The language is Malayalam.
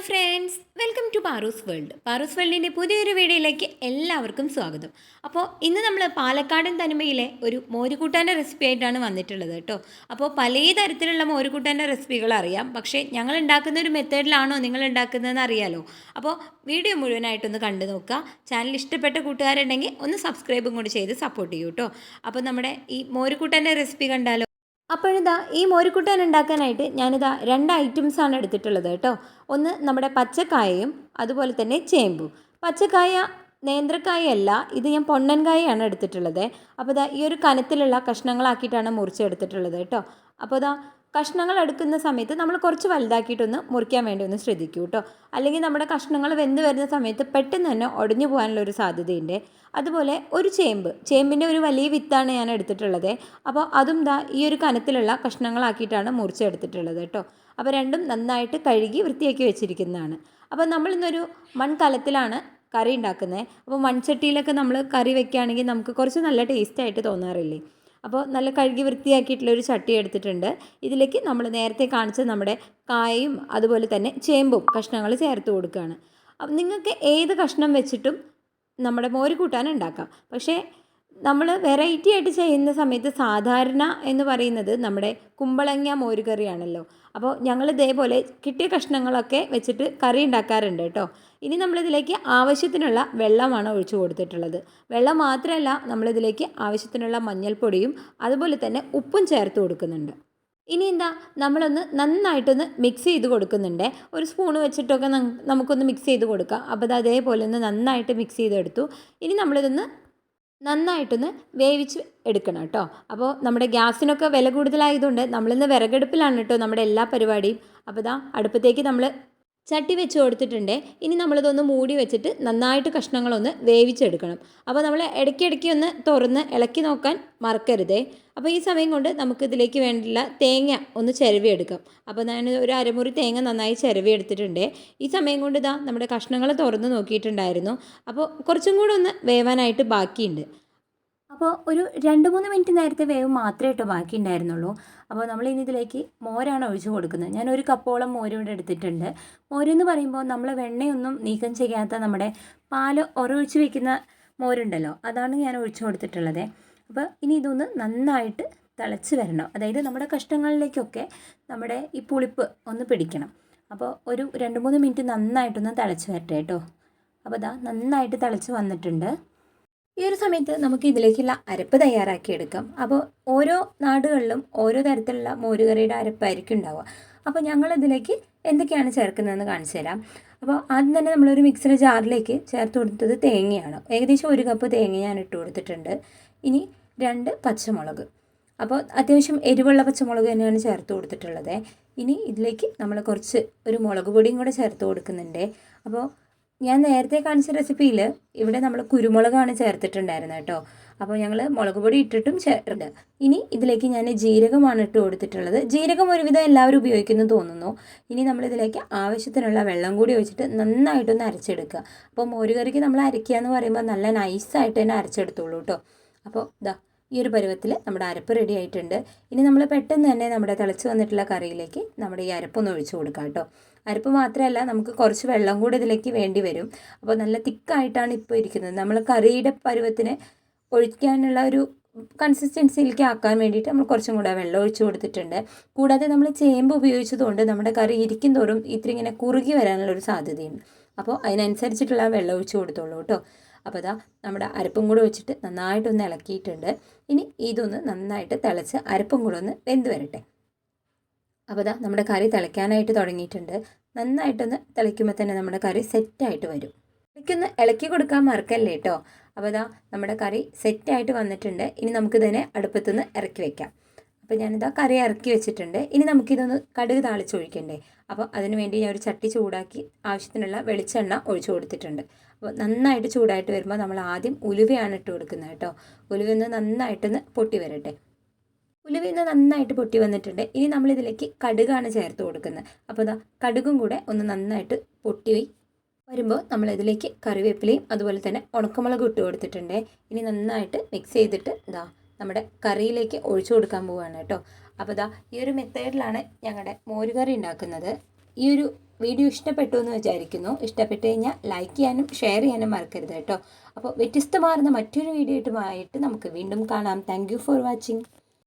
Friends, welcome to Paru's world. Paru's വേൾഡിൻ്റെ പുതിയൊരു വീഡിയോയിലേക്ക് എല്ലാവർക്കും സ്വാഗതം. അപ്പോൾ ഇന്ന് നമ്മൾ പാലക്കാടൻ തനിമയിലെ ഒരു മോരുകൂട്ടാൻ്റെ റെസിപ്പി ആയിട്ടാണ് വന്നിട്ടുള്ളത് കേട്ടോ. അപ്പോൾ പലതരത്തിലുള്ള മോരുകൂട്ടാൻ്റെ റെസിപ്പികൾ അറിയാം, പക്ഷേ ഞങ്ങൾ ഉണ്ടാക്കുന്ന ഒരു മെത്തേഡിലാണോ നിങ്ങൾ ഉണ്ടാക്കുന്നതെന്ന് അറിയാലോ. അപ്പോൾ വീഡിയോ മുഴുവനായിട്ടൊന്ന് കണ്ടു നോക്കുക. ചാനൽ ഇഷ്ടപ്പെട്ട കൂട്ടുകാരുണ്ടെങ്കിൽ ഒന്ന് സബ്സ്ക്രൈബും കൂടി ചെയ്ത് സപ്പോർട്ട് ചെയ്യൂ കേട്ടോ. അപ്പോൾ നമ്മുടെ ഈ മോരുകൂട്ടാൻ്റെ റെസിപ്പി കണ്ടാലോ. അപ്പോഴിതാ ഈ മോരുകൂട്ടാൻ ഉണ്ടാക്കാനായിട്ട് ഞാനിതാ രണ്ട് ഐറ്റംസാണ് എടുത്തിട്ടുള്ളത് കേട്ടോ. ഒന്ന് നമ്മുടെ പച്ചക്കായയും അതുപോലെ തന്നെ ചേമ്പും. പച്ചക്കായ നേന്ത്രക്കായല്ല, ഇത് ഞാൻ പൊണ്ണൻകായയാണ് എടുത്തിട്ടുള്ളത്. അപ്പോൾ ഇതാ ഈ ഒരു കനത്തിലുള്ള കഷ്ണങ്ങളാക്കിയിട്ടാണ് മുറിച്ചെടുത്തിട്ടുള്ളത് കേട്ടോ. അപ്പോൾ ഇതാ കഷ്ണങ്ങൾ എടുക്കുന്ന സമയത്ത് നമ്മൾ കുറച്ച് വലുതാക്കിയിട്ടൊന്ന് മുറിക്കാൻ വേണ്ടി ഒന്ന് ശ്രദ്ധിക്കൂ കേട്ടോ. അല്ലെങ്കിൽ നമ്മുടെ കഷ്ണങ്ങൾ വെന്ത് വരുന്ന സമയത്ത് പെട്ടെന്ന് തന്നെ ഉടഞ്ഞു പോകാനുള്ളൊരു സാധ്യതയുണ്ട്. അതുപോലെ ഒരു ചേമ്പിൻ്റെ ഒരു വലിയ വിത്താണ് ഞാൻ എടുത്തിട്ടുള്ളത്. അപ്പോൾ അതും ദാ ഈ ഒരു കനത്തിലുള്ള കഷ്ണങ്ങളാക്കിയിട്ടാണ് മുറിച്ചെടുത്തിട്ടുള്ളത് കേട്ടോ. അപ്പോൾ രണ്ടും നന്നായിട്ട് കഴുകി വൃത്തിയാക്കി വെച്ചിരിക്കുന്നതാണ്. അപ്പോൾ നമ്മളിന്നൊരു മൺകലത്തിലാണ് കറി ഉണ്ടാക്കുന്നത്. അപ്പോൾ മൺചട്ടിയിലൊക്കെ നമ്മൾ കറി വെക്കുകയാണെങ്കിൽ നമുക്ക് കുറച്ച് നല്ല ടേസ്റ്റായിട്ട് തോന്നാറില്ലേ. അപ്പോൾ നല്ല കഴുകി വൃത്തിയാക്കിയിട്ടുള്ളൊരു ചട്ടി എടുത്തിട്ടുണ്ട്. ഇതിലേക്ക് നമ്മൾ നേരത്തെ കാണിച്ച നമ്മുടെ കായയും അതുപോലെ തന്നെ ചേമ്പും കഷ്ണങ്ങൾ ചേർത്ത് കൊടുക്കുകയാണ്. അപ്പം നിങ്ങൾക്ക് ഏത് കഷ്ണം വെച്ചിട്ടും നമ്മുടെ മോര് കൂട്ടാൻ ഉണ്ടാക്കാം. പക്ഷേ നമ്മൾ വെറൈറ്റി ആയിട്ട് ചെയ്യുന്ന സമയത്ത് സാധാരണ എന്ന് പറയുന്നത് നമ്മുടെ കുമ്പളങ്ങ മോര് കറിയാണല്ലോ. അപ്പോൾ ഞങ്ങൾ ഇതേപോലെ കിട്ടിയ കഷ്ണങ്ങളൊക്കെ വെച്ചിട്ട് കറി ഉണ്ടാക്കാറുണ്ട് കേട്ടോ. ഇനി നമ്മളിതിലേക്ക് ആവശ്യത്തിനുള്ള വെള്ളമാണ് ഒഴിച്ചു കൊടുത്തിട്ടുള്ളത്. വെള്ളം മാത്രമല്ല, നമ്മളിതിലേക്ക് ആവശ്യത്തിനുള്ള മഞ്ഞൾപ്പൊടിയും അതുപോലെ തന്നെ ഉപ്പും ചേർത്ത് കൊടുക്കുന്നുണ്ട്. ഇനി എന്താ, നമ്മളൊന്ന് നന്നായിട്ടൊന്ന് മിക്സ് ചെയ്ത് കൊടുക്കുന്നുണ്ട്. ഒരു സ്പൂണ് വെച്ചിട്ടൊക്കെ നമുക്കൊന്ന് മിക്സ് ചെയ്ത് കൊടുക്കാം. അപ്പോൾ അത് അതേപോലെ ഒന്ന് നന്നായിട്ട് മിക്സ് ചെയ്തെടുത്തു. ഇനി നമ്മളിതൊന്ന് നന്നായിട്ടൊന്ന് വേവിച്ച് എടുക്കണം കേട്ടോ. അപ്പോൾ നമ്മുടെ ഗ്യാസിനൊക്കെ വില കൂടുതലായതുകൊണ്ട് നമ്മളിന്ന് വിറകടുപ്പിലാണ് കേട്ടോ നമ്മുടെ എല്ലാ പരിപാടിയും. അപ്പോൾ ഇതാ അടുപ്പത്തേക്ക് നമ്മൾ ചട്ടി വെച്ച് കൊടുത്തിട്ടുണ്ട്. ഇനി നമ്മളിതൊന്ന് മൂടി വെച്ചിട്ട് നന്നായിട്ട് കഷ്ണങ്ങളൊന്ന് വേവിച്ചെടുക്കണം. അപ്പോൾ നമ്മൾ ഇടയ്ക്കിടയ്ക്ക് ഒന്ന് തുറന്ന് ഇളക്കി നോക്കാൻ മറക്കരുതേ. അപ്പോൾ ഈ സമയം കൊണ്ട് നമുക്കിതിലേക്ക് വേണ്ടിയുള്ള തേങ്ങ ഒന്ന് ചിരവിയെടുക്കാം. അപ്പോൾ ഞാൻ ഒരു അരമുറി തേങ്ങ നന്നായി ചിരവി എടുത്തിട്ടുണ്ട്. ഈ സമയം കൊണ്ട് ഇതാ നമ്മുടെ കഷ്ണങ്ങൾ തുറന്ന് നോക്കിയിട്ടുണ്ടായിരുന്നു. അപ്പോൾ കുറച്ചും കൂടെ ഒന്ന് വേവാനായിട്ട് ബാക്കിയുണ്ട്. അപ്പോൾ ഒരു 2-3 മിനിറ്റ് നേരത്തെ വേവ് മാത്രമേ കേട്ടോ ബാക്കി ഉണ്ടായിരുന്നുള്ളൂ. അപ്പോൾ നമ്മളിനി ഇതിലേക്ക് മോരാണ് ഒഴിച്ച് കൊടുക്കുന്നത്. ഞാൻ ഒരു കപ്പോളം മോര് ഇവിടെ എടുത്തിട്ടുണ്ട്. മോരെന്ന് പറയുമ്പോൾ നമ്മൾ വെണ്ണയൊന്നും നീക്കം ചെയ്യാത്ത നമ്മുടെ പാല് ഒരൊഴിച്ച് വെക്കുന്ന മോരുണ്ടല്ലോ, അതാണ് ഞാൻ ഒഴിച്ച് കൊടുത്തിട്ടുള്ളത്. അപ്പോൾ ഇനി ഇതൊന്ന് നന്നായിട്ട് തിളച്ച് വരണം. അതായത് നമ്മുടെ കഷ്ണങ്ങളിലേക്കൊക്കെ നമ്മുടെ ഈ പുളിപ്പ് ഒന്ന് പിടിക്കണം. അപ്പോൾ ഒരു 2-3 മിനിറ്റ് നന്നായിട്ടൊന്ന് തിളച്ച് വരട്ടെ കേട്ടോ. അപ്പോൾ ഇതാ നന്നായിട്ട് തിളച്ച് വന്നിട്ടുണ്ട്. ഈ ഒരു സമയത്ത് നമുക്ക് ഇതിലേക്കുള്ള അരപ്പ് തയ്യാറാക്കിയെടുക്കാം. അപ്പോൾ ഓരോ നാടുകളിലും ഓരോ തരത്തിലുള്ള മോരുകറിയുടെ അരപ്പായിരിക്കും ഉണ്ടാവുക. അപ്പോൾ ഞങ്ങളിതിലേക്ക് എന്തൊക്കെയാണ് ചേർക്കുന്നതെന്ന് കാണിച്ചു തരാം. അപ്പോൾ ആദ്യം തന്നെ നമ്മളൊരു മിക്സിയുടെ ജാറിലേക്ക് ചേർത്ത് കൊടുത്തത് തേങ്ങയാണ്. ഏകദേശം 1 കപ്പ് തേങ്ങ ഞാൻ ഇട്ട് കൊടുത്തിട്ടുണ്ട്. ഇനി 2 പച്ചമുളക്. അപ്പോൾ അത്യാവശ്യം എരിവുള്ള പച്ചമുളക് തന്നെയാണ് ചേർത്ത് കൊടുത്തിട്ടുള്ളത്. ഇനി ഇതിലേക്ക് നമ്മൾ കുറച്ച് ഒരു മുളക് പൊടിയും കൂടെ ചേർത്ത് കൊടുക്കുന്നുണ്ട്. അപ്പോൾ ഞാൻ നേരത്തെ കാണിച്ച റെസിപ്പിയിൽ ഇവിടെ നമ്മൾ കുരുമുളകാണ് ചേർത്തിട്ടുണ്ടായിരുന്നത് കേട്ടോ. അപ്പോൾ ഞങ്ങൾ മുളക് പൊടി ഇട്ടിട്ടും ചേർത്ത്. ഇനി ഇതിലേക്ക് ഞാൻ ജീരകമാണ് ഇട്ട് കൊടുത്തിട്ടുള്ളത്. ജീരകം ഒരുവിധം എല്ലാവരും ഉപയോഗിക്കുന്നു തോന്നുന്നു. ഇനി നമ്മളിതിലേക്ക് ആവശ്യത്തിനുള്ള വെള്ളം കൂടി ഒഴിച്ചിട്ട് നന്നായിട്ടൊന്ന് അരച്ചെടുക്കുക. അപ്പോൾ മോരുകറിക്ക് നമ്മൾ അരയ്ക്കുക എന്ന് പറയുമ്പോൾ നല്ല നൈസായിട്ട് തന്നെ അരച്ചെടുത്തോളൂ കേട്ടോ. അപ്പോൾ ഇതാ ഈ ഒരു പരുവത്തിൽ നമ്മുടെ അരപ്പ് റെഡി ആയിട്ടുണ്ട്. ഇനി നമ്മൾ പെട്ടെന്ന് തന്നെ നമ്മുടെ തിളച്ച് വന്നിട്ടുള്ള കറിയിലേക്ക് നമ്മുടെ ഈ അരപ്പൊന്ന് ഒഴിച്ചു കൊടുക്കാം കേട്ടോ. അരപ്പ് മാത്രമല്ല, നമുക്ക് കുറച്ച് വെള്ളം കൂടെ ഇതിലേക്ക് വേണ്ടി വരും. അപ്പോൾ നല്ല തിക്കായിട്ടാണ് ഇപ്പോൾ ഇരിക്കുന്നത്. നമ്മൾ കറിയുടെ പരുവത്തിന് ഒഴിക്കാനുള്ള ഒരു കൺസിസ്റ്റൻസിയിലേക്ക് ആക്കാൻ വേണ്ടിയിട്ട് നമ്മൾ കുറച്ചും കൂടെ വെള്ളം ഒഴിച്ച് കൊടുത്തിട്ടുണ്ട്. കൂടാതെ നമ്മൾ ചേമ്പ് ഉപയോഗിച്ചതുകൊണ്ട് നമ്മുടെ കറി ഇരിക്കും തോറും ഇത്തിരി ഇങ്ങനെ കുറുകി വരാനുള്ളൊരു സാധ്യതയുണ്ട്. അപ്പോൾ അതിനനുസരിച്ചിട്ടുള്ള വെള്ളം ഒഴിച്ച് കൊടുത്തോളൂ കേട്ടോ. അപ്പോൾ ഇതാ നമ്മുടെ അരപ്പും കൂടെ വെച്ചിട്ട് നന്നായിട്ടൊന്ന് ഇളക്കിയിട്ടുണ്ട്. ഇനി ഇതൊന്ന് നന്നായിട്ട് തിളച്ച് അരപ്പും കൂടെ ഒന്ന് വെന്ത് വരട്ടെ. അപ്പോൾ ഇതാ നമ്മുടെ കറി തിളയ്ക്കാനായിട്ട് തുടങ്ങിയിട്ടുണ്ട്. നന്നായിട്ടൊന്ന് തിളയ്ക്കുമ്പോൾ തന്നെ നമ്മുടെ കറി സെറ്റായിട്ട് വരും. ഇടയ്ക്കൊന്ന് ഇളക്കി കൊടുക്കാൻ മറക്കല്ലേ കേട്ടോ. അപ്പോൾ ഇതാ നമ്മുടെ കറി സെറ്റായിട്ട് വന്നിട്ടുണ്ട്. ഇനി നമുക്കിതിനെ അടുപ്പത്തുനിന്ന് ഇറക്കി വെക്കാം. അപ്പോൾ ഞാനിതാ കറി ഇറക്കി വെച്ചിട്ടുണ്ട്. ഇനി നമുക്കിതൊന്ന് കടുക് താളിച്ചൊഴിക്കണ്ടേ. അപ്പോൾ അതിന് വേണ്ടി ഞാൻ ഒരു ചട്ടി ചൂടാക്കി ആവശ്യത്തിനുള്ള വെളിച്ചെണ്ണ ഒഴിച്ചു കൊടുത്തിട്ടുണ്ട്. അപ്പോൾ നന്നായിട്ട് ചൂടായിട്ട് വരുമ്പോൾ നമ്മൾ ആദ്യം ഉലുവയാണ് ഇട്ട് കൊടുക്കുന്നത് കേട്ടോ. ഉലുവയൊന്ന് നന്നായിട്ടൊന്ന് പൊട്ടി വരട്ടെ. ഉലുവയൊന്ന് നന്നായിട്ട് പൊട്ടി വന്നിട്ടുണ്ട്. ഇനി നമ്മളിതിലേക്ക് കടുകാണ് ചേർത്ത് കൊടുക്കുന്നത്. അപ്പോൾ ഇതാ കടുകും കൂടെ ഒന്ന് നന്നായിട്ട് പൊട്ടി വരുമ്പോൾ നമ്മളിതിലേക്ക് കറിവേപ്പിലയും അതുപോലെ തന്നെ ഉണക്കമുളക് ഇട്ട് കൊടുത്തിട്ടുണ്ട്. ഇനി നന്നായിട്ട് മിക്സ് ചെയ്തിട്ട് ഇതാ നമ്മുടെ കറിയിലേക്ക് ഒഴിച്ചു കൊടുക്കാൻ പോവുകയാണ് കേട്ടോ. അപ്പോൾ ഇതാ ഈ ഒരു മെത്തേഡിലാണ് ഞങ്ങളുടെ മോരുകറി ഉണ്ടാക്കുന്നത്. ഈ ഒരു വീഡിയോ ഇഷ്ടപ്പെട്ടു എന്ന് വിചാരിക്കുന്നു. ഇഷ്ടപ്പെട്ട് കഴിഞ്ഞാൽ ലൈക്ക് ചെയ്യാനും ഷെയർ ചെയ്യാനും മറക്കരുത് കേട്ടോ. അപ്പോൾ വ്യത്യസ്തമാർന്ന മറ്റൊരു വീഡിയോ ആയിട്ട് നമുക്ക് വീണ്ടും കാണാം. Thank you for watching.